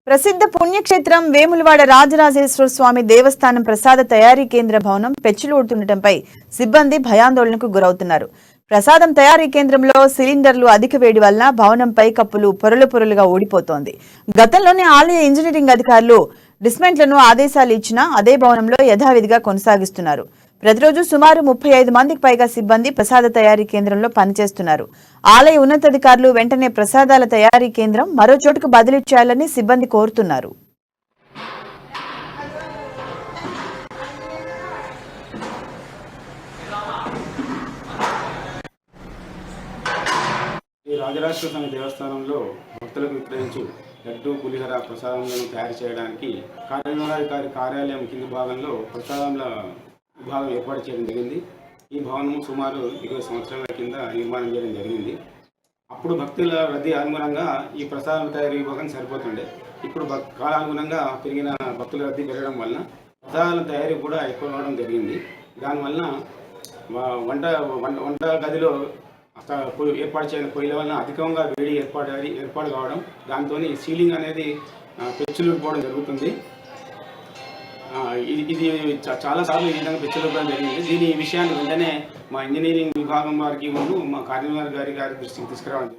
ప్రసిద్ధ పుణ్యక్షేత్రం వేములవాడ రాజరాజేశ్వర స్వామి దేవస్థానం ప్రసాద తయారీ కేంద్ర భవనం పెచ్చులుడుతుండటంపై సిబ్బంది భయాందోళనకు గురవుతున్నారు. ప్రసాదం తయారీ కేంద్రంలో సిలిండర్లు అధిక వేడి వల్ల భవనంపై కప్పులు పొరలుగా ఊడిపోతోంది. గతంలోనే ఆలయ ఇంజనీరింగ్ అధికారులు డిస్మెంట్లను ఆదేశాలు ఇచ్చినా అదే భవనంలో యథావిధిగా కొనసాగిస్తున్నారు. ప్రతిరోజు సుమారు 35 మందికి పైగా సిబ్బంది ప్రసాద తయారీ కేంద్రంలో పనిచేస్తున్నారు. ఆలయ ఉన్నతాధికారులు వెంటనే ప్రసాదాల తయారీ కేంద్రం మరో చోటుకు బదిలీ చేయాలని సిబ్బంది కోరుతున్నారు. ఈ రాజరాజేశ్వర స్వామి దేవస్థానంలో భక్తులకు విక్రయించు లడ్డు పులిహోర ప్రసాదములను తయారు చేయడానికి కార్యనిర్వహణాధికారి కార్యాలయం కింది భాగంలో ప్రసాదముల విభాగం ఏర్పాటు చేయడం జరిగింది. ఈ భవనం సుమారు 20 సంవత్సరాల కింద నిర్మాణం చేయడం జరిగింది. అప్పుడు భక్తుల రద్దీ అనుగుణంగా ఈ ప్రసాదం తయారీ విభాగం సరిపోతుండే. ఇప్పుడు కాలానుగుణంగా పెరిగిన భక్తుల రద్దీ పెరగడం వలన ప్రసాదాల తయారీ కూడా ఎక్కువ కావడం జరిగింది. దానివల్ల వంట గదిలో ఏర్పాటు చేయని పొయ్యిల వలన అధికంగా వేడి ఏర్పాటు కావడం, దాంతో సీలింగ్ అనేది పెచ్చులుడిపోవడం జరుగుతుంది. ఇది చాలాసార్లు ఈ విధంగా పెచ్చులుడిపోవడం జరిగింది. దీని విషయాన్ని వెంటనే మా ఇంజనీరింగ్ విభాగం వారికి మా కార్యనిర్వాహక గారి దృష్టికి తీసుకురావడం.